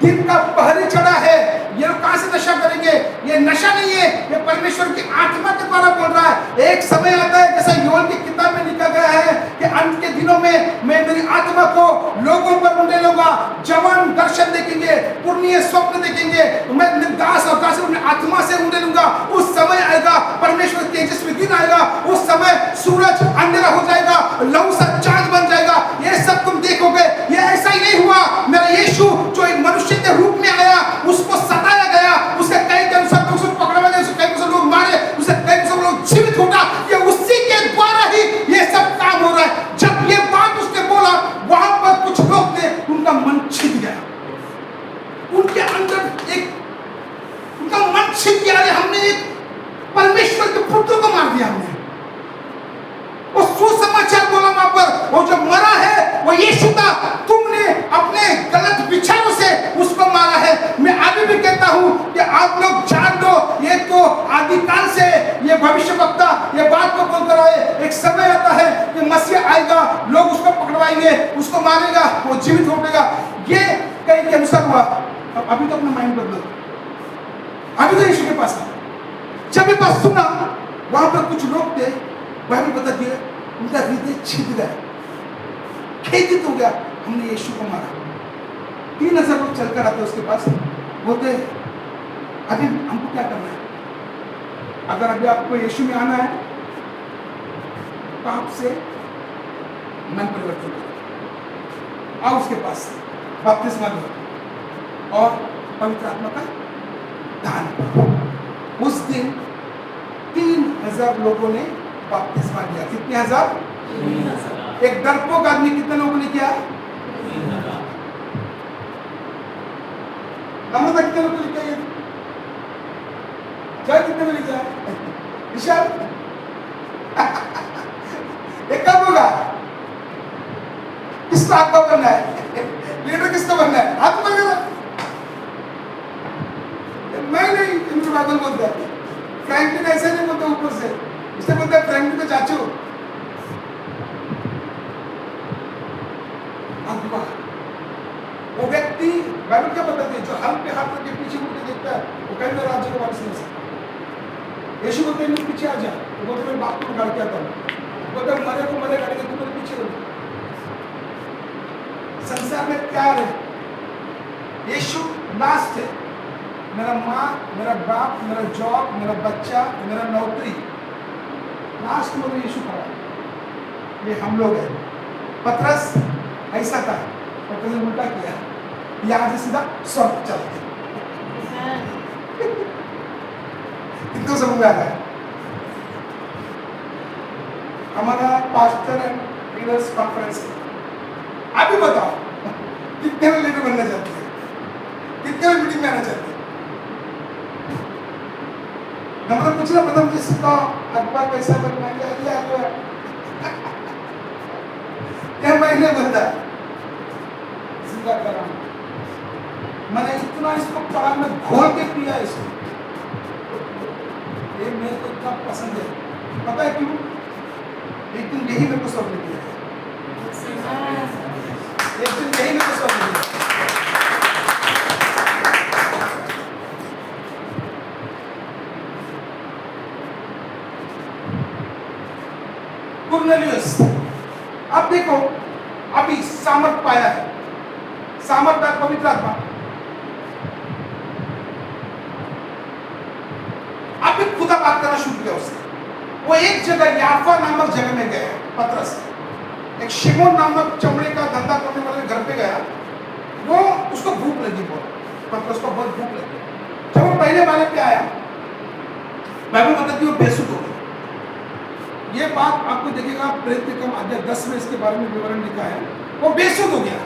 दिन का पहरी चढ़ा है। ये लोग कहां से नशा करेंगे? ये नशा नहीं है, ये परमेश्वर की आत्मा के द्वारा बोल रहा है। एक समय आता है जैसा योएल की किताब में लिखा गया है कि अंत के दिनों में मैं मेरी आत्मा को लोगों पर उंडेलूंगा। जवान दर्शन देखेंगे, पुण्य स्वप्न देखेंगे, मैं दास और दासी अपनी आत्मा से उंडेलूंगा। उस समय आएगा, परमेश्वर तेजस्वी दिन आएगा। उस समय सूरज अंधेरा हो जाएगा, लहू सा चांद बन जाएगा। ये सब तुम देखोगे। ये ऐसा ही नहीं हुआ। मेरा यीशु जो एक मनुष्य के रूप में आया, उसको सताया गया, उसके कई के अनुसार लोग उसको पकड़ा गया, उसके कई लोग मारे, उसके कई लोग जीवित होगा। ये उसी के द्वारा ही ये सब काम हो रहा है। जब ये बात उसने बोला, वहां पर कुछ लोग थे, उनका मन छिद गया, उनके अंदर एक उनका मन छिद गया। हमने एक परमेश्वर के पुत्र को मार दिया। हमने वो सुसमाचार बोला वहां पर, वो जो मरा है वो यीशु था। तुमने अपने गलत विचारों से उसको मारा है। मैं अभी भी कहता हूं कि आप लोग जान लो, ये तो आदिकाल से ये भविष्यवक्ता ये बात को बोलकर आए। एक समय आता है कि मसीह आएगा, लोग उसको पकड़वाएंगे, उसको मारेगा, वो जीवित हो जाएगा। ये कहीं के अनुसार हुआ। अभी तो अपना माइंड बदलो। अभी तो यीशु के पास था। जब ये बात सुना, वहां पर कुछ लोग थे, बाइबल बताती है उनका हृदय छिद गया। खेदित हो गया, हमने यीशु को मारा। 3000 लोग चलकर आते उसके पास, बोलते अभी हमको क्या करना है? अगर अभी आपको यीशु में आना है तो आपसे मन परिवर्तन करो, आओ उसके पास, बपतिस्मा लो और पवित्र आत्मा का दान करो। उस दिन 3000 लोगों ने बपतिस्मा लिया। कितने हजार? 3,000। एक डरपोक आदमी कितने लोगों ने किया? 3,000। नम्रता कितने लोगों ने किया? जय कितने में लिखा है? विशाल एक कब होगा? किसको आत्मा बनना है? लीडर किसको बनना है? हाथ ऊपर करो। मैं नहीं, इनको बादल बोलता है। फ्रैंकलिन ऐसे नहीं बोलता ऊपर से, इससे बोलता है फ्रैंकलिन को चाचू। आत्मा, वो व्यक्ति बाइबल क्या बताती है, जो हल पे हाथ रख के पीछे मुड़ के देखता है, वो कहीं ना राज्य को वापस नहीं सकता। यीशु बोलते हैं पीछे आ जा, वो बोलते मैं बाप को गाड़ के आता हूँ, बोलते मरे को मरे गाड़ेंगे, तुम मेरे पीछे रहो। संसार में प्यार है, यीशु लास्ट है। मेरा माँ, मेरा बाप, मेरा जॉब, मेरा बच्चा, मेरा नौकरी, लास्ट में यीशु खड़ा है। ये हम लोग हैं। पतरस ऐसा था, पतरस ने उल्टा किया, यहाँ से सीधा स्वर्ग चल गया। इनको समझ में आता है। हमारा पास्टर एंड लीडर्स कॉन्फ्रेंस है। आप भी बताओ कितने लोग लीडर बनना चाहते हैं, कितने लोग मीटिंग में आना चाहते हैं? नंबर पूछना पता मुझे, सिखाओ अखबार कैसा बनना है, क्या महीने बनता है जिंदा कर रहा हूं। मैंने इतना इसको पढ़ा, मैं घोल के पिया इसको, ये मेरे को इतना पसंद है। पता है क्यों? एक दिन यही मेरे को स्वर्ग दिया है, एक दिन यही मेरे को स्वर्ग दिया है। कुरनेलियुस, अब देखो, अभी सामर्थ पाया है, सामर्थ पवित्र आत्मा। अभी खुदा बात करना शुरू किया उसने। वो एक जगह याफा नामक जगह में गया, पतरस एक शिमोन नामक चमड़े का धंधा करने वाले घर पे गया। वो उसको भूख लगी, बहुत पतरस को बहुत भूख लगी। जब वो पहले वाले पे आया, बाइबल बताती है वो बेसुध हो गया। ये बात आपको देखिएगा प्रेरित कम अध्याय 10 में इसके बारे में विवरण लिखा है। वो बेसुध हो गया।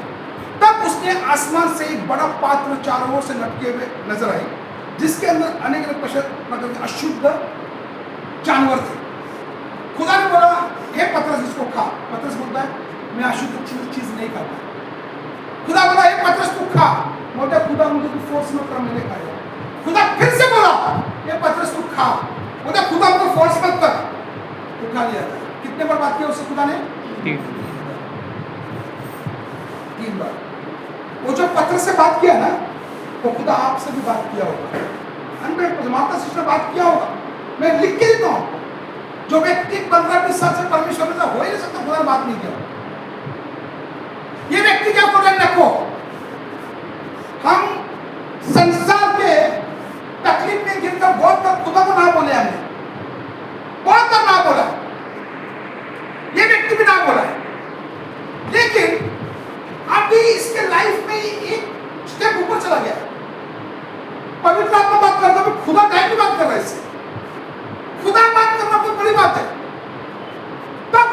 तब उसने आसमान से एक बड़ा पात्र चारों ओर से लटके हुए नजर आई, जिसके अंदर अनेक प्रकार के अशुद्ध जानवर थे। खुदा ने बोला, हे पतरस इसको खा। पतरस बोलता है मैं अशुद्ध चीज नहीं खाता। खुदा बोला, हे पतरस तू खा। बोलता खुदा मुझे तू फोर्स मत कर, मैंने खाया। खुदा फिर से बोला, हे पतरस तू खा। बोलता खुदा मुझे फोर्स मत कर, तू खा लिया। कितने बार बात किया उससे खुदा ने? 3 बार। वो जो पतरस से बात किया ना, वो खुदा आपसे भी बात किया होगा। 100% माता से बात किया होगा। मैं लिख के देता हूँ, जो व्यक्ति 15-20 साल से परमेश्वर में हो ही नहीं सकता, खुदा बात नहीं किया। ये व्यक्ति क्या कर रहे हैं? रखो, हम संसार के तकलीफ में गिरकर बहुत तक खुदा को ना बोले, हमने बहुत तक ना बोला, ये व्यक्ति भी ना बोला है। लेकिन अभी इसके लाइफ में एक स्टेप ऊपर चला गया। पवित्र आत्मा बात करता है, खुदा टाइम की बात कर रहा है। इससे खुदा बात करना बहुत बड़ी बात है। तब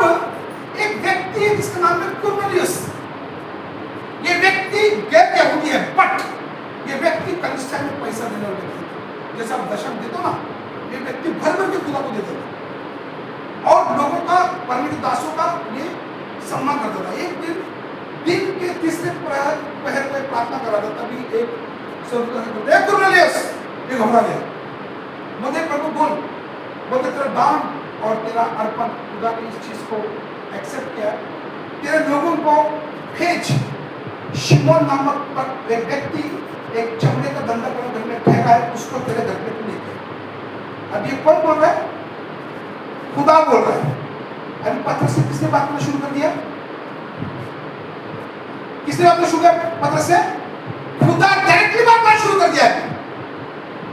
एक व्यक्ति है जिसका नाम है कुरनेलियुस। ये व्यक्ति गैर यहूदी है, बट ये व्यक्ति कलिसिया में पैसा देने वाला व्यक्ति। जैसे आप दशम देते हो ना, ये व्यक्ति भर भर के खुदा को देता था और लोगों का, परमेश्वर दासों का ये सम्मान करता था। एक दिन के तीसरे पहर में प्रार्थना कर रहा था, तभी एक कुरनेलियुस ये घबरा गया। मुझे प्रभु बोलते तेरा दान और तेरा अर्पण खुदा ने इस चीज को एक्सेप्ट किया। तेरे लोगों को भेज। शिमोन नामक पर एक व्यक्ति एक चमड़े का धंधा करने घर में ठहरा है, उसको तेरे घर पे लेके। अब ये कौन बोल रहा है? खुदा बोल रहा है। अभी पत्थर से किसने बात करना शुरू कर दिया? किसने आपको शुरू किया पतरस से? खुदा डायरेक्टली बात करना शुरू कर दिया है।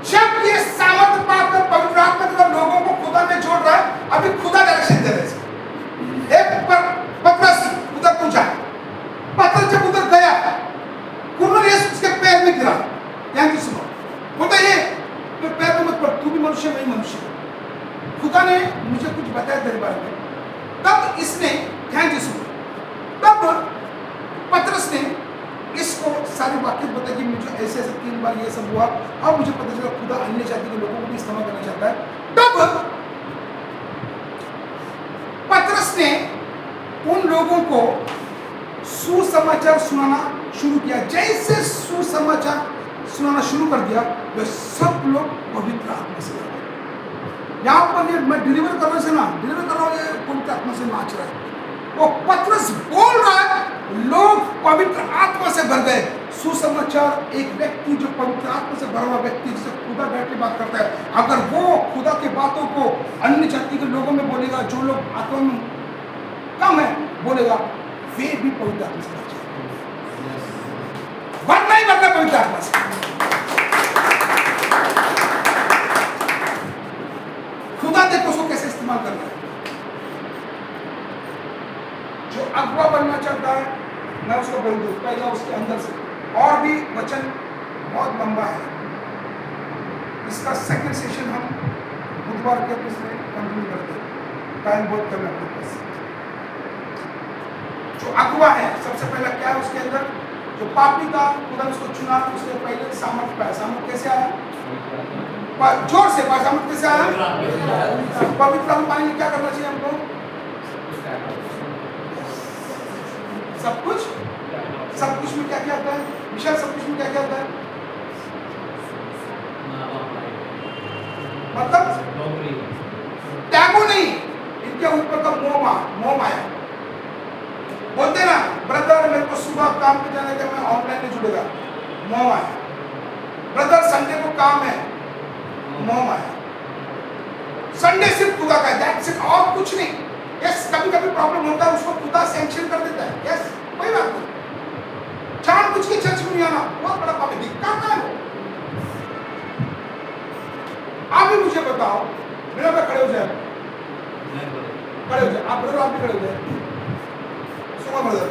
जब ये सामर्थ पाकर पवित्र आत्मा के द्वारा लोगों को खुदा में जोड़ रहा है, अभी खुदा डायरेक्शन दे रहा है। एक पर पतरस उधर तू जा। पतरस जब उधर गया, कुरनेलियस उसके पैर में गिरा। ध्यान से सुनो, बोलता ये तो पैर में मत पड़, तू भी मनुष्य मैं मनुष्य। खुदा ने मुझे कुछ बताया तेरे बारे में। तब इसने, ध्यान से सुनो, तब पतरस ने इसको सारे वाक्य बताया कि मुझे ऐसे ऐसे 3 बार ये सब हुआ। अब मुझे पता चला खुदा अन्य जाति के लोगों को भी इस्तेमाल करना चाहता है। तब पतरस ने उन लोगों को सुसमाचार सुनाना शुरू किया। जैसे सुसमाचार सुनाना शुरू कर दिया, वे सब लोग पवित्र आत्मा से भर गए। यहाँ पर मैं डिलीवर कर रहा हूँ, ये पवित्र आत्मा से नाच रहा है। वो पतरस बोल रहा है, लोग पवित्र आत्मा से भर गए। सुसमाचार एक व्यक्ति जो पवित्र आत्मा से भरा हुआ व्यक्ति, जिसे खुदा बैठ के बात करता है, अगर वो खुदा की बातों को अन्य जाति के लोगों में बोलेगा, जो लोग आत्मा में कम है बोलेगा, वे भी पवित्र आत्मा से बचे। बनना ही बनना पवित्र आत्मा से। खुदा देखो उसको कैसे इस्तेमाल करना है। जो अगवा बनना चाहता है, मैं उसको बोल दूं पहला उसके अंदर से। और भी वचन बहुत लंबा है, इसका सेकंड सेशन हम बुधवार के इसमें कंटिन्यू करते हैं। टाइम बहुत कम है अपने पास। जो अगवा है, सबसे पहला क्या है उसके अंदर? जो पापी था, खुदा उसको चुना, उसने पहले सामर्थ पाया। सामर्थ कैसे आया? जोर से सामर्थ कैसे आया? पवित्र आत्मा पाने क्या करना चाहिए हमको? सब कुछ में क्या क्या होता है? विशाल, सब कुछ में क्या क्या होता है? मतलब त्यागो नहीं, इनके ऊपर का मोह माया। बोलते ना ब्रदर मेरे को सुबह काम पे जाना है, मैं ऑनलाइन नहीं जुड़ेगा, मोह माया। ब्रदर संडे को काम है, मोह माया। संडे सिर्फ खुदा का है, दैट्स इट, और कुछ नहीं। यस, कभी कभी प्रॉब्लम होता है, उसको खुदा सैंक्शन कर देता है। यस, कोई बात नहीं। चार कुछ की चर्च में नहीं आना बहुत बड़ा पाप है, दिक्कत है वो। आप भी मुझे बताओ, मेरा पे खड़े हो जाए, आप ब्रदर, आप भी खड़े हो जाए। सुना ब्रदर,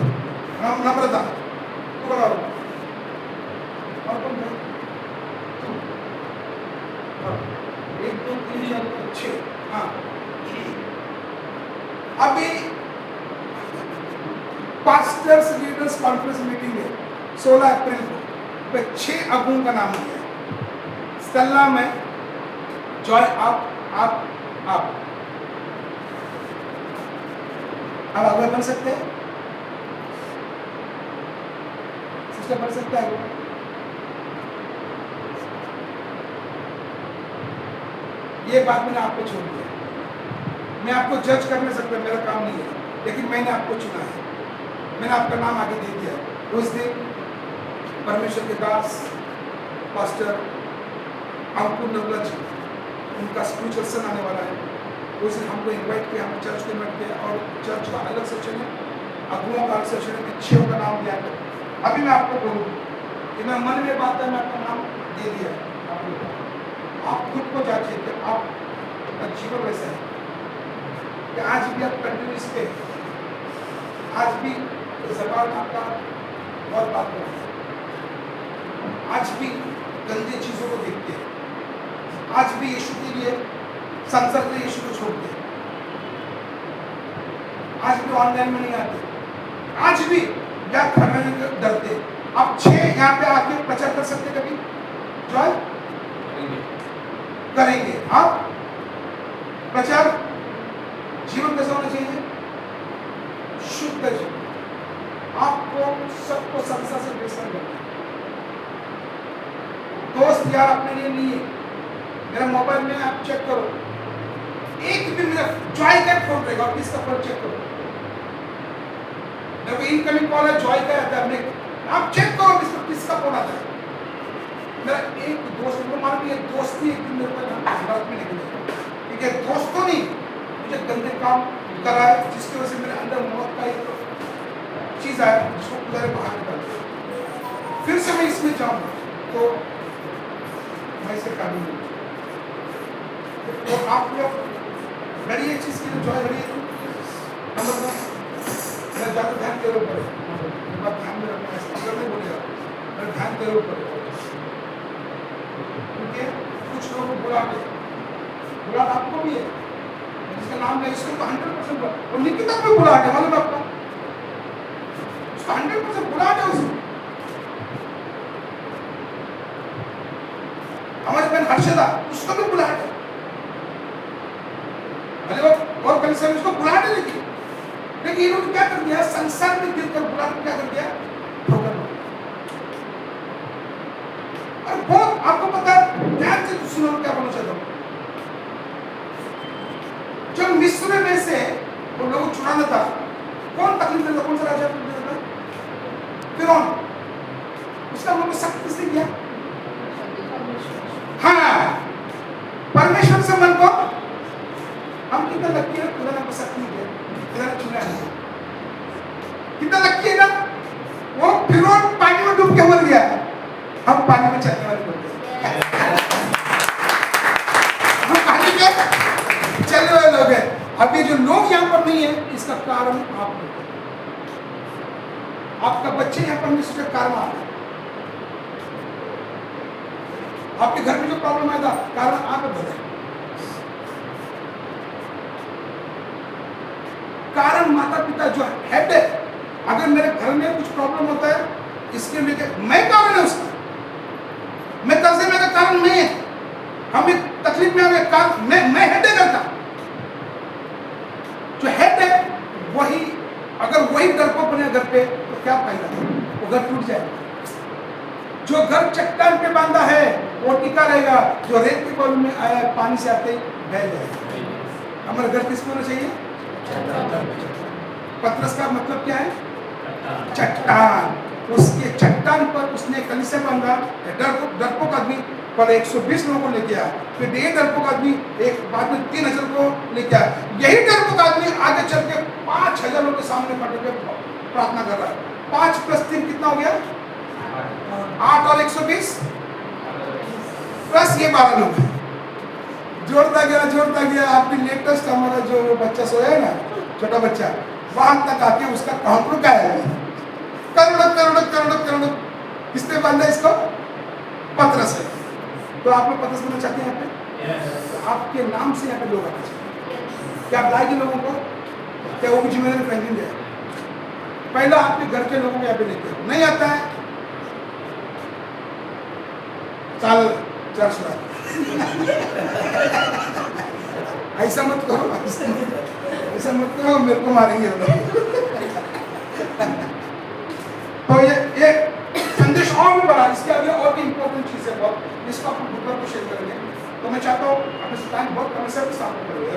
नम्रता तू बड़ा हो। और कौन है? 1 2 3 4 5 6। हाँ, अभी पास्टर्स लीडर्स कॉन्फ्रेंस मीटिंग है 16 अप्रैल को। 6 अगुओं का नाम लिया है। स्टेला में जॉय आप अब अगुआ बन सकते हैं? सिस्टर बन सकता है? ये बात मैंने आपको छोड़ दी है। मैं आपको जज कर नहीं सकता, मेरा काम नहीं है, लेकिन मैंने आपको चुना है। मैंने आपका नाम आगे दे दिया। उस दिन परमेश्वर के दास पास्टर अंकुर नवला जी, उनका स्पिरिचुअल सन आने वाला है। उस दिन हमको इन्वाइट किया, हम चर्च को इन्वाइट किया, और चर्च का अलग सेक्शन है, अगुओं का अलग सेक्शन है, 6 का नाम दिया है। अभी मैं आपको बोलूँ कि मैं मन में बात है, मैं आपका नाम दे दिया। आप खुद को जांचिए कि आपका जीवन वैसा है कि आज भी आप कंटिन्यूस पे, आज भी ज़बान आपका बहुत बात करता है, आज भी गंदी चीज़ों को देखते हैं, आज भी यीशु के लिए संसार के यीशु को छोड़ते हैं, आज भी ऑनलाइन में नहीं आते, आज भी या खड़ने से डरते। आप 6 यहाँ पे आके प्रचार कर सकते कभी? जॉय करेंगे आप प्रचार। जीवन कैसा होना चाहिए? शुद्ध जीवन। आपको सबको संसार से बेसन करना है। दोस्त यार अपने लिए नहीं है। मेरा मोबाइल में आप चेक करो, एक भी मेरा जॉय का फोन रहेगा, और किसका फोन चेक करो, मेरे को इनकमिंग कॉल है, जॉय का आता है, आप चेक करो किसका फोन आता है। मेरा एक दोस्त, मान लीजिए दोस्ती एक दिन मेरे को भारत में निकले, ठीक है, दोस्तों नहीं मुझे गंदे काम कराए, जिसकी वजह से मेरे अंदर मौत का एक चीज आया जिसको खुदा ने बाहर निकाल दिया। फिर से मैं इसमें जाऊंगा तो मैं इसे कानून दूंगा। तो आप लोग लड़िए चीज के लिए जॉय लड़िए। नंबर 1 मैं ज्यादा ध्यान दे रहा हूँ, बात ध्यान में रखना है, अगर नहीं बोलेगा मैं ध्यान दे रहा हूँ। क्योंकि कुछ लोगों को बुला आपको भी है, जिसका नाम है इसको तो 100% और निकिता को बुला है, मालूम आपको उसको 100% बुला है। उसको हमारी बहन हर्षदा उसको भी बुला है, अरे वो और कल से उसको बुला है, लेकिन इन्होंने क्या कर दिया, संसार में गिरकर बुला के क्या कर दिया, ठोकर मार। और बहुत आपको पता है, ध्यान से सुनो क्या बोलना चाहता हूं। जब मिस्र में से वो लोग छुड़ाना था, कौन तकलीफ देता, कौन सा राजा तकलीफ देता, फिरौन। उसका लोगों को सख्त किसने किया, हाँ परमेश्वर से मन को हम कितना लकी है, खुदा ने हमको सख्त नहीं किया, खुदा ने चुना है। कितना लकी है ना, वो फिरौन पानी में डूब के मर गया, हम पानी में चलने वाले बन गए, हम पानी के चलने वाले लोग हैं। अभी जो लोग यहाँ पर नहीं है, इसका कारण आप लोग, आपका बच्चे यहाँ पर नहीं, इसका कारण आप है। आपके घर में जो प्रॉब्लम आया था, कारण आप बदले, कारण माता पिता जो हेड है। अगर मेरे घर में कुछ प्रॉब्लम होता है, इसके लिए मैं कारण है उसका, मैं कर्जे में का कारण मैं है, हम एक तकलीफ में आ गए, कारण मैं हेड है घर का। जो हेड है वही, अगर वही डरपोक बने घर पे तो क्या फायदा, वो घर टूट जाएगा। जो घर चट्टान पे बांधा है वो टिका रहेगा, जो रेत के बालू में आया है, पानी से आते ही बह जाएगा। हमारा घर किसको होना चाहिए, पतरस का मतलब क्या है, चट्टान। उसके चट्टान पर उसने कलीसिया बांधा, डरपोक आदमी पर 120 लोगों को लेके आया, फिर ये डरपोक आदमी एक बाद में 3000 को लेके आया। यही डरपोक आदमी आगे चल के 5000 लोगों के सामने खड़े होकर प्रार्थना कर रहा है। 5 + 3 कितना हो गया, 8 और 120 प्लस ये 12 लोग, जोड़ता गया। आपकी लेटेस्ट हमारा जो बच्चा सोया है ना, छोटा बच्चा, वहां तक आके उसका काउंट रुका है, करोड़। किसने बांधा इसको, पतरस है। तो आप लोग पतरस बनना चाहते हैं यहाँ पे, तो आपके नाम से यहाँ पे लोग आना चाहिए। क्या आप लाएंगे लोगों को, क्या वो भी जिम्मेदारी फ्रैंकलिन है। पहला आपके घर के लोगों को यहाँ पे लेके आओ, नहीं आता है चाल चर्च ला। ऐसा मत करो, ऐसा मत करो, मेरे को मारेंगे लोग। तो ये एक संदेश और भी बड़ा, इसके आगे और भी इंपॉर्टेंट चीज है बहुत, जिसको अपन बुधवार को शेयर करेंगे। तो मैं चाहता हूँ अपने टाइम बहुत कम से साथ करेंगे।